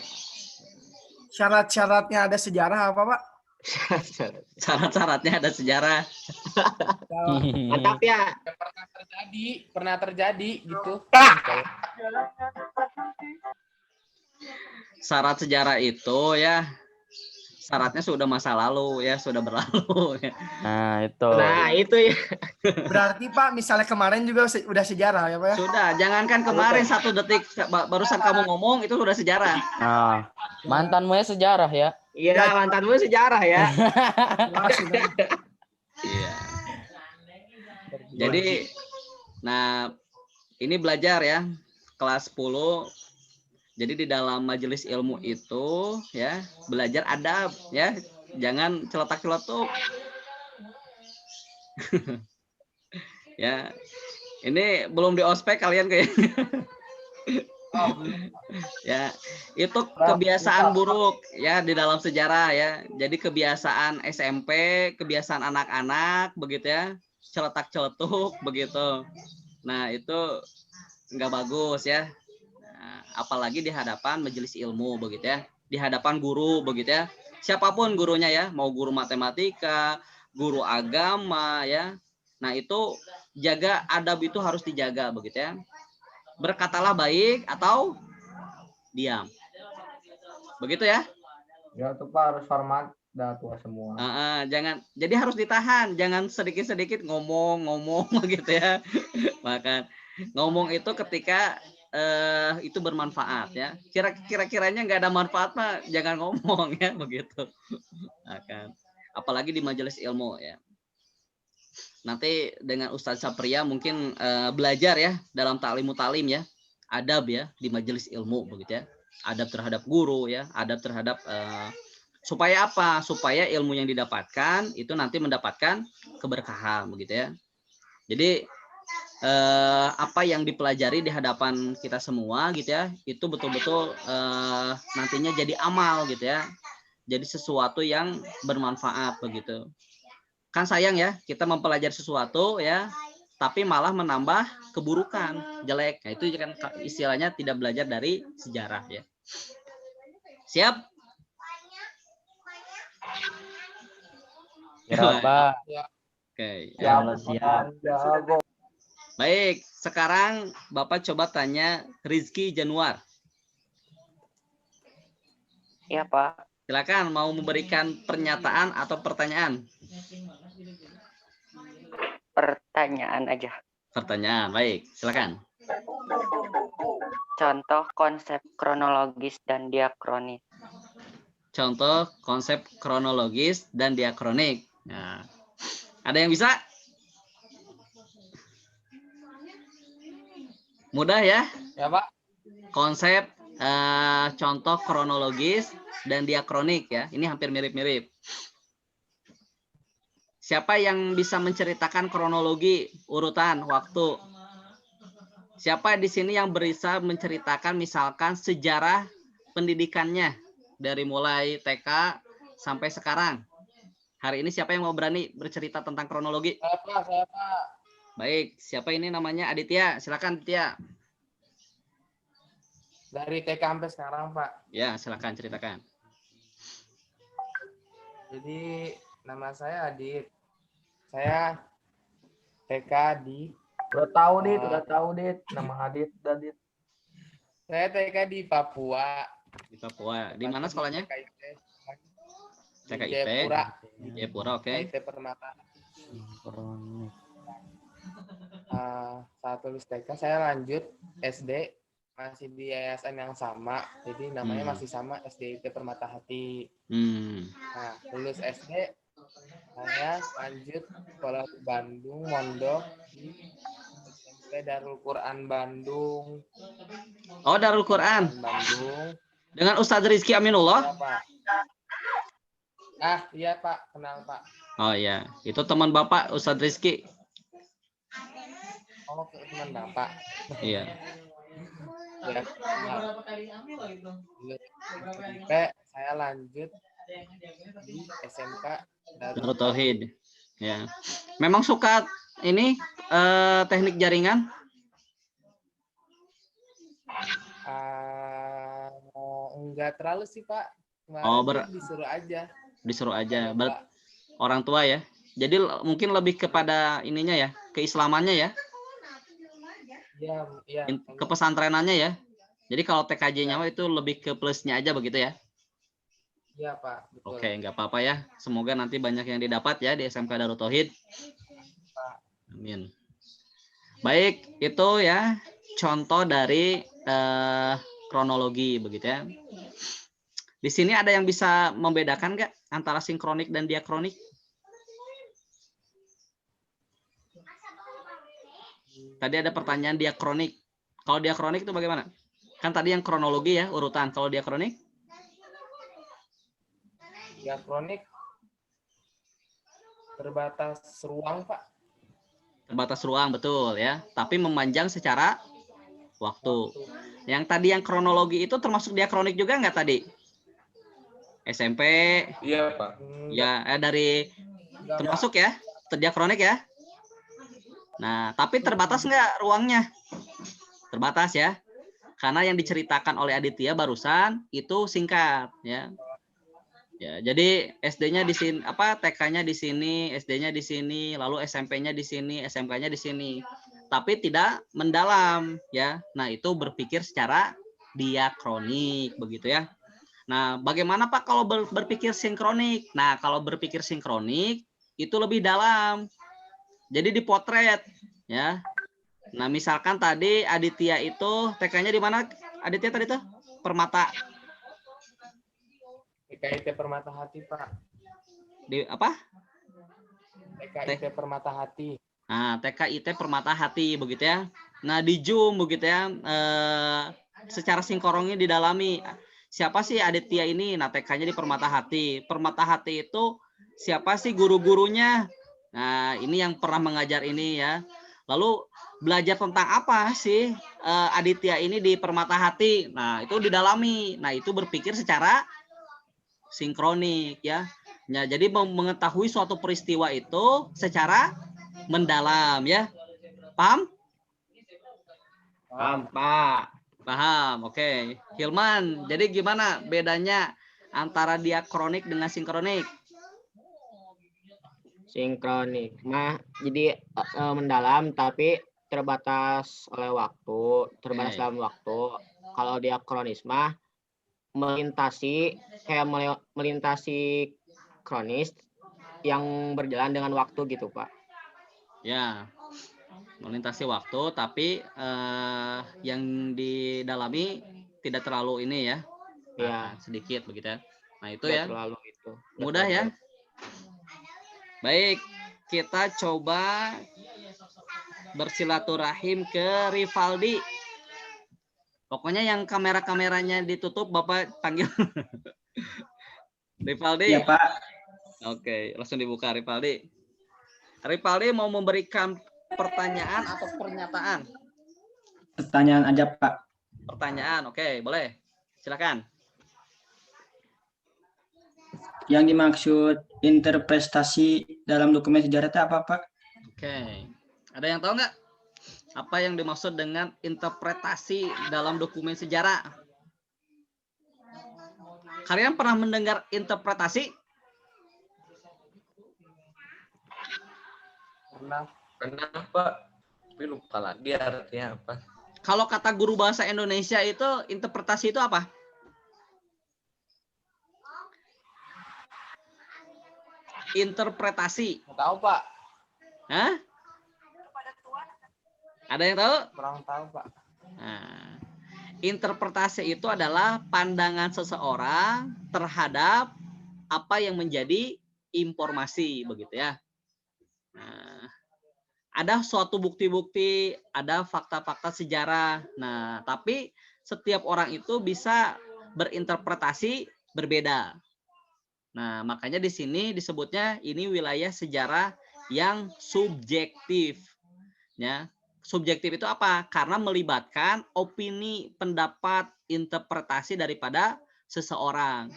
Syarat-syaratnya ada sejarah apa, Pak? Syarat-syaratnya ada sejarah. Mantap ya. Pernah terjadi gitu. Syarat sejarah itu ya, syaratnya sudah masa lalu ya, sudah berlalu. Nah, itu. Nah, itu ya. Berarti, Pak, misalnya kemarin juga udah sejarah ya, Pak ya? Sudah, jangankan kemarin 1 detik barusan kamu ngomong itu sudah sejarah. Nah, mantanmu ya sejarah ya. Iya, mantanmu sejarah ya. Wah, sudah. Iya. Jadi, nah ini belajar ya, kelas 10. Jadi di dalam majelis ilmu itu ya, belajar adab ya, jangan celetak-celetuk. Ya. Ini belum di ospek kalian kayaknya. Ya, itu kebiasaan buruk ya di dalam sejarah ya. Jadi kebiasaan SMP, kebiasaan anak-anak begitu ya, celetak-celetuk begitu. Nah, itu nggak bagus ya. Nah, apalagi di hadapan majelis ilmu begitu ya, di hadapan guru begitu ya. Siapapun gurunya ya, mau guru matematika, guru agama ya. Nah, itu jaga adab itu harus dijaga begitu ya. Berkatalah baik atau diam. Begitu ya? Ya tuh Pak harus hormat dah tua semua. Jangan, jadi harus ditahan, jangan sedikit-sedikit ngomong gitu ya. Maka ngomong itu ketika itu bermanfaat ya. Kira-kiranya nggak ada manfaat mah jangan ngomong ya begitu. Akan apalagi di majelis ilmu ya. Nanti dengan Ustadz Sapria mungkin belajar ya dalam ta'limu ta'lim ya, adab ya di majelis ilmu begitu ya, adab terhadap guru ya, adab terhadap supaya apa? Supaya ilmu yang didapatkan itu nanti mendapatkan keberkahan begitu ya. Jadi apa yang dipelajari di hadapan kita semua gitu ya, itu betul-betul nantinya jadi amal gitu ya, jadi sesuatu yang bermanfaat begitu. Kan sayang ya kita mempelajari sesuatu ya tapi malah menambah keburukan jelek. Nah, itu kan istilahnya tidak belajar dari sejarah ya. Siap? Ya, Pak. Oke. Ya Allah, siap. Baik, sekarang Bapak coba tanya Rizky Januar. Ya, Pak. Silakan mau memberikan pernyataan atau pertanyaan. Pertanyaan aja. Pertanyaan, baik. Silakan. Contoh konsep kronologis dan diakronis. Contoh konsep kronologis dan diakronik. Nah, ada yang bisa? Mudah ya? Ya, Pak. Konsep contoh kronologis dan diakronik ya. Ini hampir mirip-mirip. Siapa yang bisa menceritakan kronologi urutan waktu? Siapa di sini yang bisa menceritakan misalkan sejarah pendidikannya dari mulai TK sampai sekarang? Hari ini siapa yang mau berani bercerita tentang kronologi? Saya, Pak. Baik, siapa ini namanya? Aditya. Silakan Aditya. Dari TK sampai sekarang, Pak. Ya, silakan ceritakan. Jadi nama saya Adit. Saya TK di. Udah tahu Dit, nama Adit, Adit. Saya TK di Papua. Di Papua. Di mana sekolahnya? TKIP. Jayapura. Jayapura, oke. TKIP Permata. Saat lulus TK saya lanjut SD masih di yayasan yang sama, jadi namanya masih sama, SDIT Permata Hati. Nah, lulus SD saya lanjut sekolah di Bandung, mondok di SMP Darul Quran Bandung. Oh, Darul Quran Bandung. Dengan Ustadz Rizky Aminullah. Ya, Pak. Iya Pak, kenal Pak. Oh ya, itu teman Bapak Ustadz Rizky. Oh, teman Bapak. Iya. Ya, saya lanjut di SMK Darut Tauhid. Ya. Memang suka ini teknik jaringan? Enggak terlalu sih Pak. Disuruh aja. Disuruh aja. Orang tua ya. Jadi mungkin lebih kepada ininya ya, keislamannya ya. Iya. Ke pesantrenannya ya. Jadi kalau TKJ-nya itu lebih ke plusnya aja begitu ya. Iya Pak. Betul. Oke, nggak apa-apa ya. Semoga nanti banyak yang didapat ya di SMK Darut Tauhid. Amin. Baik, itu ya contoh dari kronologi begitu ya. Di sini ada yang bisa membedakan nggak antara sinkronik dan diakronik? Tadi ada pertanyaan diakronik. Kalau diakronik itu bagaimana? Kan tadi yang kronologi ya, urutan. Kalau diakronik? Diakronik terbatas ruang, Pak. Terbatas ruang, betul ya. Tapi memanjang secara waktu. Yang tadi yang kronologi itu termasuk diakronik juga nggak tadi? SMP? Iya, Pak. Ya, dari termasuk ya, diakronik ya. Nah, tapi terbatas nggak ruangnya? Terbatas ya. Karena yang diceritakan oleh Aditya barusan itu singkat ya. Ya, jadi SD-nya di sini, TK-nya di sini, SD-nya di sini, lalu SMP-nya di sini, SMK-nya di sini. Tapi tidak mendalam ya. Nah, itu berpikir secara diakronik begitu ya. Nah, bagaimana Pak kalau berpikir sinkronik? Nah, kalau berpikir sinkronik itu lebih dalam. Jadi dipotret ya. Nah, misalkan tadi Aditya itu TK-nya di mana? Aditya tadi tuh Permata. TKIT Permata Hati, Pak. Di apa? TKIT Permata Hati. Nah, TKIT Permata Hati begitu ya. Nah, di Zoom begitu ya. Secara sinkronnya didalami. Siapa sih Aditya ini? Nah, TK-nya di Permata Hati. Permata Hati itu siapa sih guru-gurunya? Nah, ini yang pernah mengajar ini ya. Lalu belajar tentang apa sih Aditya ini di Permata Hati? Nah, itu didalami. Nah, itu berpikir secara sinkronik ya. Ya, jadi mengetahui suatu peristiwa itu secara mendalam ya. Paham? Paham, Pak. Paham. Oke. Hilman, jadi gimana bedanya antara diakronik dengan sinkronik? Sinkronik mah jadi mendalam tapi terbatas oleh waktu, terbatas Oke. dalam waktu. Kalau diakronis mah melintasi melintasi kronis yang berjalan dengan waktu gitu, Pak. Ya. Melintasi waktu tapi yang didalami tidak terlalu ini ya. Ya, Sedikit begitu ya. Nah, itu nggak ya. terlalu itu. Mudah ya. Baik, kita coba bersilaturahim ke Rivaldi. Pokoknya yang kamera-kameranya ditutup Bapak panggil. Rivaldi. Ya, Pak. Oke, langsung dibuka Rivaldi. Rivaldi mau memberikan pertanyaan atau pernyataan? Pertanyaan aja, Pak. Pertanyaan, oke, boleh. Silakan. Yang dimaksud interpretasi dalam dokumen sejarah itu apa, Pak? Oke. Ada yang tahu nggak? Apa yang dimaksud dengan interpretasi dalam dokumen sejarah? Kalian pernah mendengar interpretasi? Pernah, Pak. Tapi lupa lagi artinya apa. Kalau kata guru bahasa Indonesia itu interpretasi itu apa? Interpretasi. Nggak tahu, Pak. Hah? Ada yang tahu? Kurang tahu, Pak. Nah, interpretasi itu adalah pandangan seseorang terhadap apa yang menjadi informasi, begitu ya. Nah, ada suatu bukti-bukti, ada fakta-fakta sejarah. Nah, tapi setiap orang itu bisa berinterpretasi berbeda. Nah, makanya di sini disebutnya ini wilayah sejarah yang subjektif. Ya, subjektif itu apa? Karena melibatkan opini, pendapat, interpretasi daripada seseorang.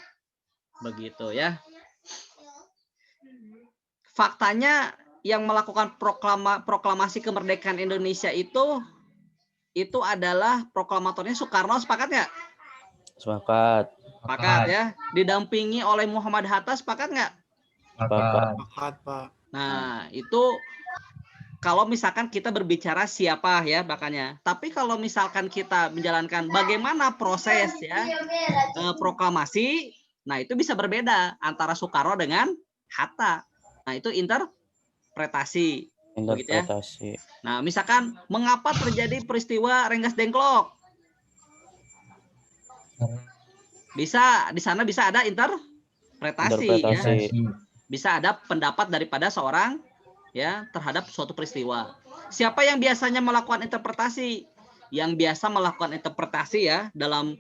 Begitu ya. Faktanya yang melakukan proklamasi kemerdekaan Indonesia itu adalah proklamatornya Soekarno, sepakat nggak? Sepakat. Sepakat ya. Didampingi oleh Muhammad Hatta, sepakat nggak? Sepakat. Sepakat, Pak. Nah, itu kalau misalkan kita berbicara siapa ya makanya. Tapi kalau misalkan kita menjalankan bagaimana proses ya proklamasi, nah itu bisa berbeda antara Soekarno dengan Hatta. Nah, itu interpretasi. Interpretasi. Ya? Nah, misalkan mengapa terjadi peristiwa Rengas Dengklok? Bisa di sana bisa ada interpretasi. Ya. Bisa ada pendapat daripada seorang ya terhadap suatu peristiwa. Siapa yang biasanya melakukan interpretasi? Yang biasa melakukan interpretasi ya dalam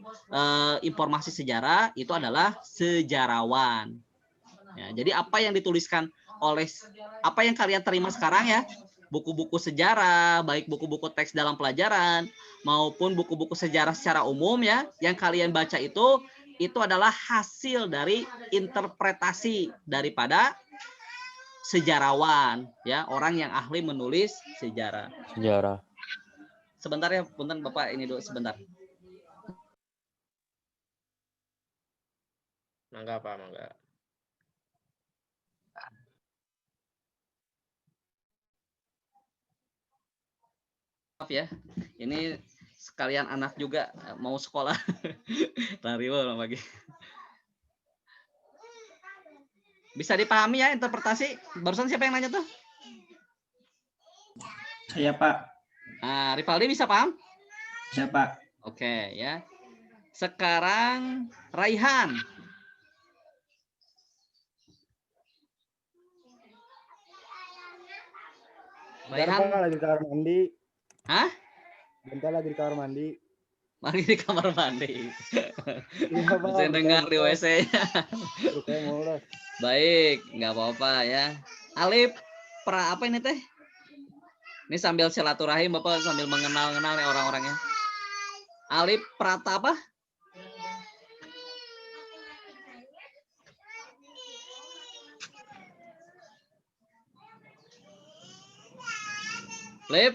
informasi sejarah itu adalah sejarawan. Ya, jadi apa yang dituliskan oleh apa yang kalian terima sekarang ya buku-buku sejarah, baik buku-buku teks dalam pelajaran maupun buku-buku sejarah secara umum ya, yang kalian baca itu adalah hasil dari interpretasi daripada sejarawan ya, orang yang ahli menulis sejarah. Sebentar ya, punten Bapak, ini dulu sebentar. Mangga Pak, mangga. Maaf ya, ini sekalian anak juga mau sekolah. Lari lagi. Bisa dipahami ya interpretasi? Barusan siapa yang nanya tuh? Saya Pak. Nah, Rivaldi bisa paham? Bisa Pak. Oke ya. Sekarang Raihan. Raihan lagi di kamar mandi. Hah? Bentar lagi di kamar mandi. Lagi di kamar mandi. Iya, Bang. Bisa dengar di WC-nya. Baik, nggak apa-apa ya. Alif, apa ini teh? Ini sambil silaturahim, Bapak sambil mengenal-kenal nih orang-orangnya. Alif Pratapa. Lip.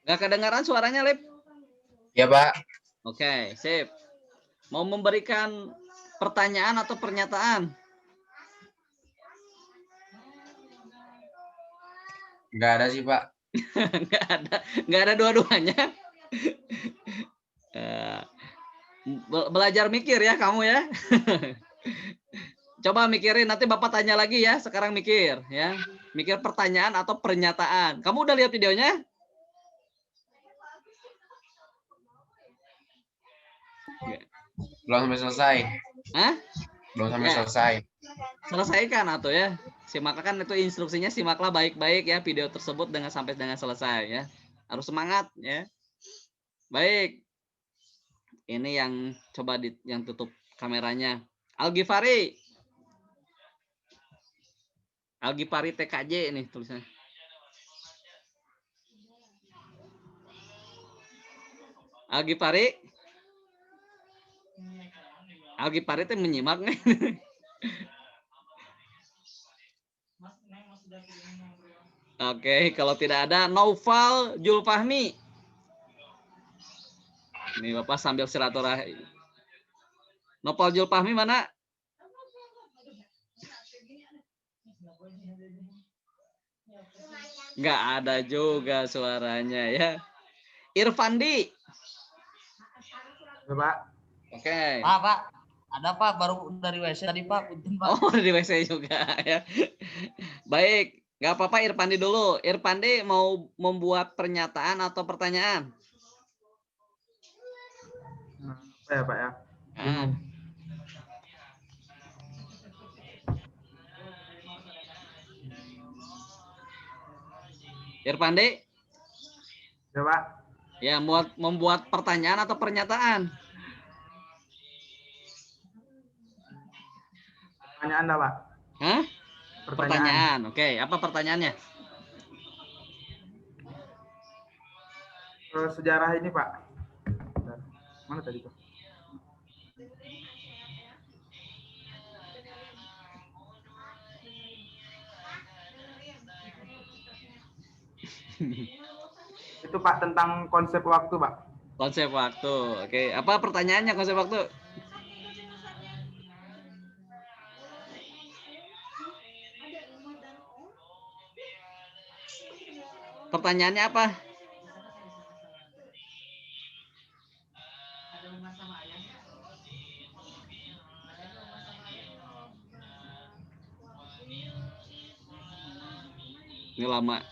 Nggak kedengaran suaranya, Lip? Ya, Pak. Oke, sip. Mau memberikan pertanyaan atau pernyataan? Nggak ada sih, Pak. Nggak ada dua-duanya. Belajar mikir ya kamu ya. Coba mikirin, nanti Bapak tanya lagi ya. Sekarang mikir ya. Mikir pertanyaan atau pernyataan. Kamu udah lihat videonya? Belum sampai selesai. Hah? Belum sampai Ya. selesai. Selesaikan atau ya. Simaklah, kan itu instruksinya, simaklah baik-baik ya video tersebut sampai dengan selesai ya. Harus semangat ya. Baik. Ini yang coba yang tutup kameranya. Al-Ghifari TKJ ini tulisannya. Al-Ghifari itu menyimak nih. Oke, kalau tidak ada Naufal Julfahmi. Ini Bapak sambil silaturahmi. Naufal Julfahmi mana? Nggak ada juga suaranya ya. Irfandi. Ya, Pak. Oke. Pak, ada Pak, baru dari WC tadi Pak. Pak. Oh, dari WC juga ya. Baik, nggak apa-apa Irfandi dulu. Irfandi mau membuat pernyataan atau pertanyaan? Apa ya, Pak ya? Irfandi? Ya, Pak. Ya, membuat pertanyaan atau pernyataan? Pertanyaan dah, Pak. Hah? Pertanyaan. Oke, apa pertanyaannya? Sejarah ini, Pak. Mana tadi tuh? Itu Pak tentang konsep waktu, Pak. Konsep waktu. Oke, apa pertanyaannya konsep waktu? Pertanyaannya apa? Ini lama.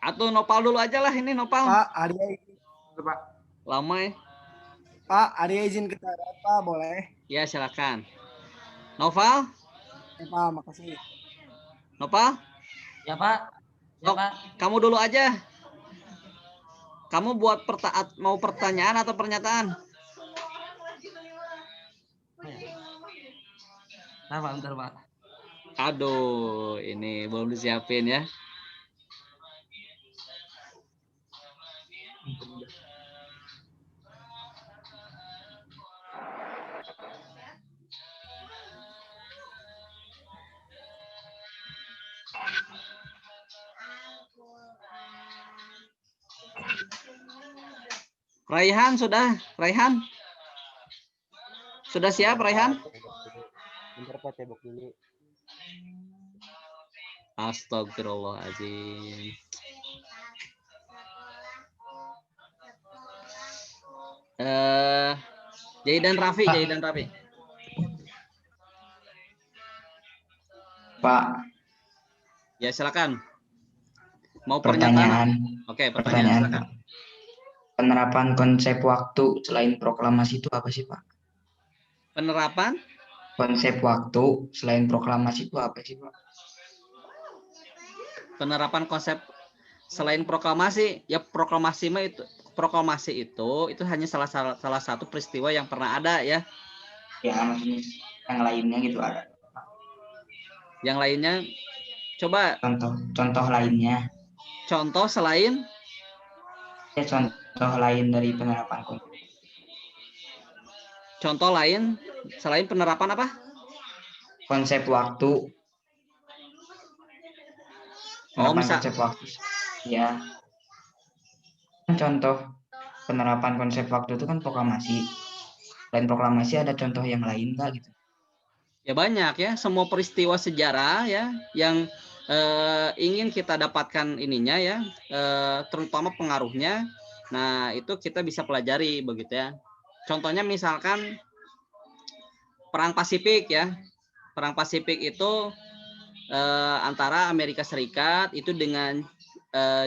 Atau Nopal dulu aja lah, ini Nopal. Pak, Arya izin. Pak. Lama ya. Pak, Arya izin ke toilet, Pak, boleh? Ya, silakan. Noval? Ya, Pak, makasih. Nopal? Ya, Pak. Ya, Pak. Kamu dulu aja. Kamu buat mau pertanyaan atau pernyataan? Bentar, Pak. Aduh, ini belum disiapin ya. Raihan sudah, Raihan. Sudah siap, Raihan? Bentar Pak, cebok dulu. Astagfirullahaladzim. Jaidan Raffi. Pak, Ya, silakan. Mau pertanyaan. pernyataan? Oke, Pertanyaan, silakan. Pak. Penerapan konsep waktu selain proklamasi itu apa sih, Pak? Penerapan Konsep waktu selain proklamasi itu apa sih, Pak? penerapan konsep selain proklamasi, ya proklamasi itu hanya salah satu peristiwa yang pernah ada ya. Ya, maksudnya yang lainnya gitu ada. Yang lainnya coba Contoh lainnya. contoh selain Ya, contoh lain dari penerapan konsep. contoh lain selain penerapan apa? Konsep waktu. Penerapan konsep waktu. Ya. Contoh penerapan konsep waktu itu kan proklamasi. Selain proklamasi ada contoh yang lain nggak gitu? Ya banyak ya, semua peristiwa sejarah ya yang ingin kita dapatkan ininya ya, terutama pengaruhnya. Nah, itu kita bisa pelajari begitu ya. Contohnya misalkan Perang Pasifik ya. Perang Pasifik itu antara Amerika Serikat itu dengan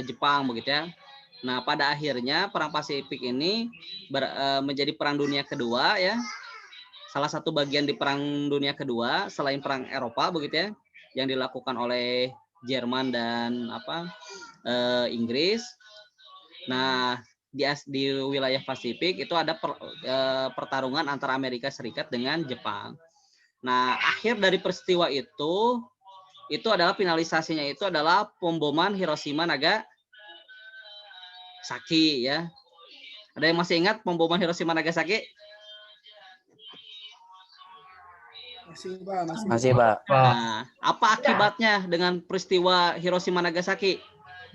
Jepang begitu ya. Nah, pada akhirnya Perang Pasifik ini menjadi Perang Dunia Kedua ya. Salah satu bagian di Perang Dunia Kedua selain Perang Eropa begitu ya, yang dilakukan oleh Jerman dan Inggris. Nah, di wilayah Pasifik itu ada pertarungan antara Amerika Serikat dengan Jepang. Nah, akhir dari peristiwa itu adalah finalisasinya itu adalah pemboman Hiroshima Nagasaki ya. Ada yang masih ingat pemboman Hiroshima Nagasaki? Masih, Pak. Nah, apa akibatnya dengan peristiwa Hiroshima Nagasaki?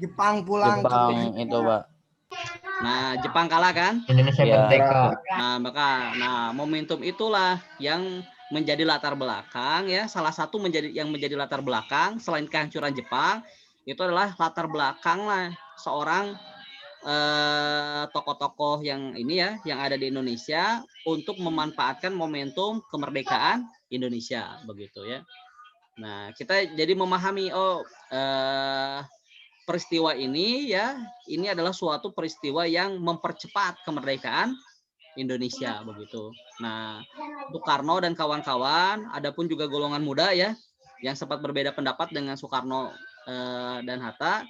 Jepang pulang. Jepang itu, Pak. Nah, Jepang kalah kan? Indonesia Iya. merdeka. Nah, momentum itulah yang menjadi latar belakang ya, salah satu yang menjadi latar belakang selain kehancuran Jepang, itu adalah latar belakang lah seorang tokoh-tokoh yang ini ya, yang ada di Indonesia untuk memanfaatkan momentum kemerdekaan Indonesia begitu ya. Nah, kita jadi memahami peristiwa ini ya, ini adalah suatu peristiwa yang mempercepat kemerdekaan Indonesia begitu. Nah, Soekarno dan kawan-kawan, adapun juga golongan muda ya, yang sempat berbeda pendapat dengan Soekarno dan Hatta,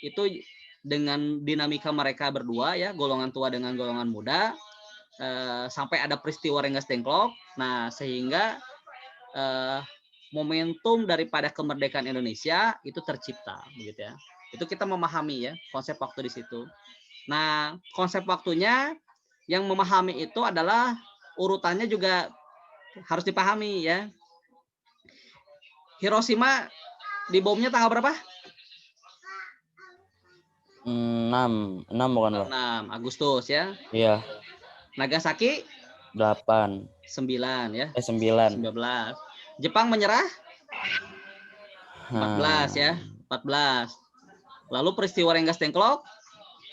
itu dengan dinamika mereka berdua ya, golongan tua dengan golongan muda, sampai ada peristiwa Rengas Dengklok. Nah, sehingga momentum daripada kemerdekaan Indonesia itu tercipta begitu ya. Itu kita memahami ya konsep waktu di situ. Nah, konsep waktunya yang memahami itu adalah urutannya juga harus dipahami ya. Hiroshima dibomnya tanggal berapa? 6 bukan, Pak? 6 Agustus ya. Iya. Nagasaki 8. 9 ya. 9. 19. Jepang menyerah 14 ya. 14. Lalu peristiwa Rengas Dengklok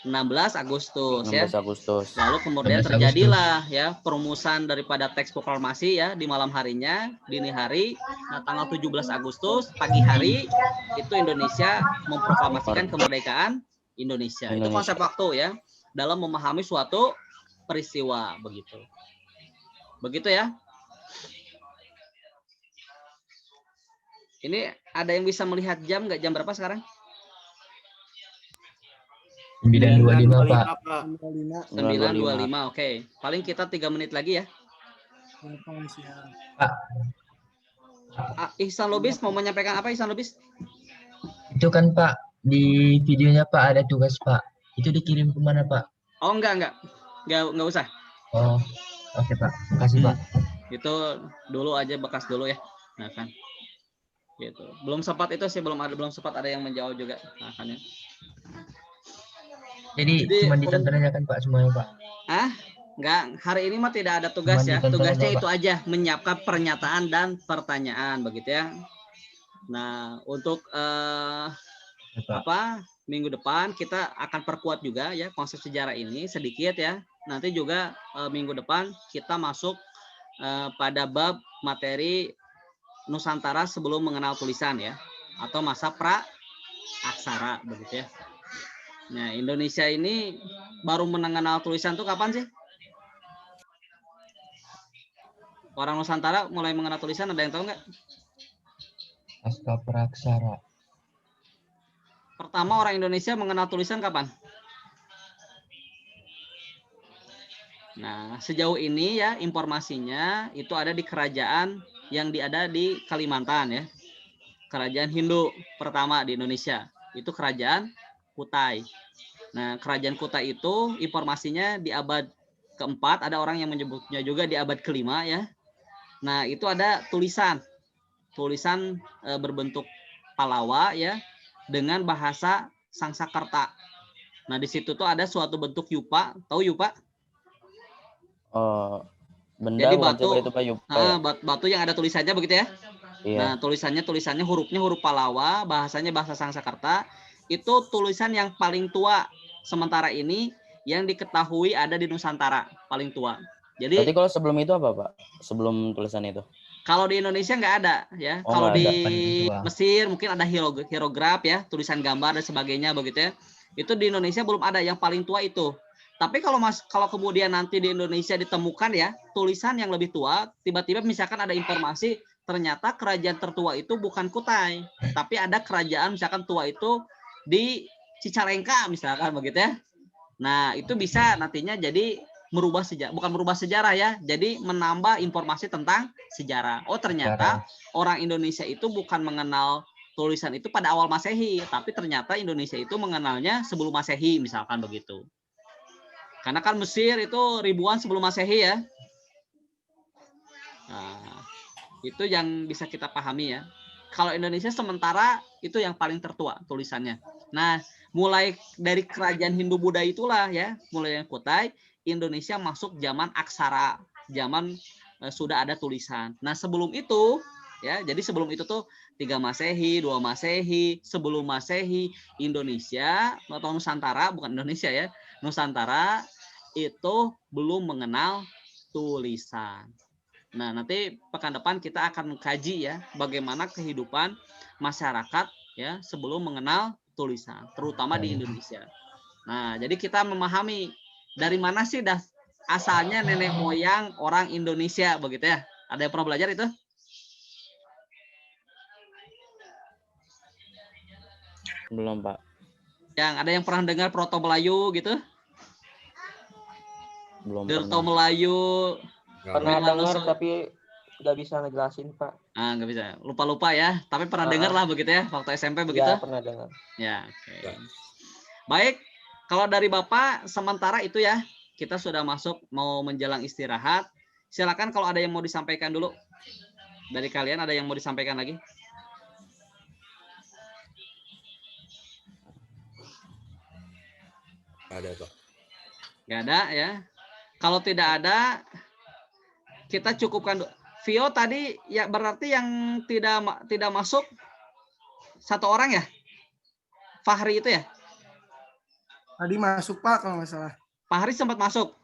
16 Agustus 16 ya. Agustus. Lalu kemudian terjadilah ya perumusan daripada teks proklamasi ya di malam harinya, dini hari. Nah, tanggal 17 Agustus pagi hari itu Indonesia memproklamasikan kemerdekaan Indonesia. Itu konsep waktu ya dalam memahami suatu peristiwa begitu. Begitu ya. Ini ada yang bisa melihat jam nggak, jam berapa sekarang? 9.25, Pak. 9.25, oke. Paling kita 3 menit lagi ya. Pak, Ihsan Lubis mau menyampaikan apa, Ihsan Lubis? Itu kan Pak, di videonya Pak ada tugas Pak. Itu dikirim kemana Pak? Oh enggak usah. Oh, oke Pak. Makasih Pak. Itu dulu aja, bekas dulu ya. Nah kan. Gitu. Belum sempat itu sih, belum sempat ada yang menjawab juga. Nah kan ya. Jadi cuma ditonton aja kan Pak semuanya Pak? Enggak, hari ini mah tidak ada tugas Cuma ya. ditonton Tugasnya aja, itu Pak. aja, menyiapkan pernyataan dan pertanyaan begitu ya. Nah, untuk minggu depan kita akan perkuat juga ya konsep sejarah ini sedikit ya. Nanti juga minggu depan kita masuk pada bab materi Nusantara sebelum mengenal tulisan ya, atau masa pra aksara begitu ya. Nah, Indonesia ini baru mengenal tulisan tuh kapan sih? Orang Nusantara mulai mengenal tulisan, ada yang tahu nggak? Pasca praksara. Pertama orang Indonesia mengenal tulisan kapan? Nah, sejauh ini ya informasinya itu ada di kerajaan yang ada di Kalimantan ya. Kerajaan Hindu pertama di Indonesia. Itu kerajaan Kutai. Nah, kerajaan Kutai itu informasinya di abad keempat, ada orang yang menyebutnya juga di abad kelima ya. Nah, itu ada tulisan berbentuk Palawa ya, dengan bahasa Sangsakerta. Nah, di situ tuh ada suatu bentuk yupa, tahu yupa? Benda Jadi bukan batu, seperti itu Pak Yupa ya? batu yang ada tulisannya begitu ya. Iya. Nah, tulisannya hurufnya huruf Palawa, bahasanya bahasa Sangsakerta. Itu tulisan yang paling tua sementara ini yang diketahui ada di Nusantara, paling tua. Jadi Berarti kalau sebelum itu apa Pak? Sebelum tulisan itu? kalau di Indonesia nggak ada ya. Oh, Kalau nggak di ada. Mesir mungkin ada hierograf ya, tulisan gambar dan sebagainya begitu ya. Itu di Indonesia belum ada, yang paling tua itu. Tapi kalau kemudian nanti di Indonesia ditemukan ya tulisan yang lebih tua, tiba-tiba misalkan ada informasi ternyata kerajaan tertua itu bukan Kutai, tapi ada kerajaan misalkan tua itu di Cicalengka misalkan begitu ya. Nah, itu bisa nantinya jadi merubah sejarah, bukan merubah sejarah ya, jadi menambah informasi tentang sejarah. Oh, ternyata orang Indonesia itu bukan mengenal tulisan itu pada awal Masehi, tapi ternyata Indonesia itu mengenalnya sebelum Masehi misalkan begitu. Karena kan Mesir itu ribuan sebelum Masehi ya. Nah, itu yang bisa kita pahami ya. Kalau Indonesia sementara itu yang paling tertua tulisannya. Nah, mulai dari kerajaan Hindu Buddha itulah ya, mulai yang Kutai, Indonesia masuk zaman aksara, zaman sudah ada tulisan. Nah, sebelum itu ya, jadi sebelum itu tuh 3 Masehi, 2 Masehi, sebelum Masehi, Indonesia atau Nusantara, bukan Indonesia ya, Nusantara itu belum mengenal tulisan. Nah, nanti pekan depan kita akan mengkaji ya bagaimana kehidupan masyarakat ya sebelum mengenal tulisan, terutama di Indonesia. Nah, jadi kita memahami dari mana sih asalnya nenek moyang orang Indonesia begitu ya. Ada yang pernah belajar itu? Belum Pak. Yang ada yang pernah dengar Proto Melayu gitu? Belum Proto pernah. Melayu. Pernah dengar tapi nggak bisa ngejelasin Pak. Nggak bisa, lupa ya. Tapi pernah dengar lah begitu ya, waktu SMP begitu? Ya, pernah dengar. Ya, oke. Baik, kalau dari Bapak sementara itu ya, kita sudah masuk mau menjelang istirahat. Silakan kalau ada yang mau disampaikan dulu. Dari kalian ada yang mau disampaikan lagi? Ada Pak. Nggak ada ya. Kalau tidak ada, kita cukupkan. Vio tadi ya berarti yang tidak masuk 1 orang ya? Fahri itu ya? Tadi masuk Pak kalau nggak salah. Fahri sempat masuk.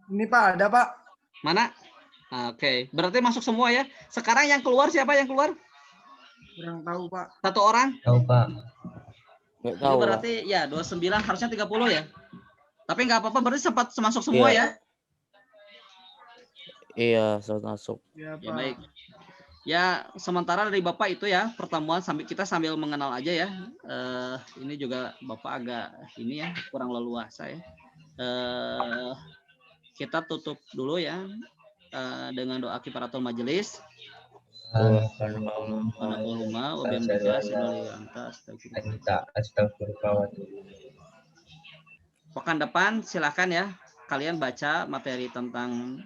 Ini Pak ada Pak. Mana? Oke, berarti masuk semua ya. Sekarang yang keluar siapa yang keluar? Kurang tahu Pak. 1 orang? Tahu Pak. Nggak Itu tahu lah. berarti ya 29 harusnya 30 ya. Tapi nggak apa-apa, berarti sempat masuk semua Iya. ya. Iya, sempat masuk. Ya, Ya Pak. baik. Ya sementara dari Bapak itu ya pertemuan sambil mengenal aja ya. Ini juga Bapak agak ini ya kurang leluasa ya. Kita tutup dulu ya dengan doa kifaratul majelis. Subhanakallahumma wa bihamdika asyhadu an la ilaha illa anta astaghfiruka. Pekan depan silakan ya kalian baca materi tentang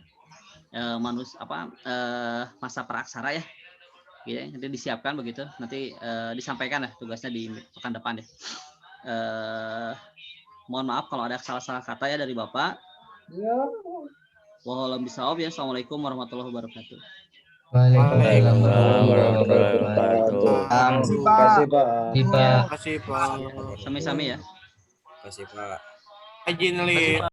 masa praaksara ya. Ya, nanti disiapkan begitu. Nanti disampaikan ya tugasnya di pekan depan ya. Mohon maaf kalau ada salah-salah kata ya dari Bapak. Wallahualam bisawab ya. Assalamualaikum warahmatullahi wabarakatuh. Waalaikumsalam warahmatullahi wabarakatuh. Terima kasih, Pak. Terima kasih, Pak. Sami-sami ya. Terima kasih, Pak. Izin, Li.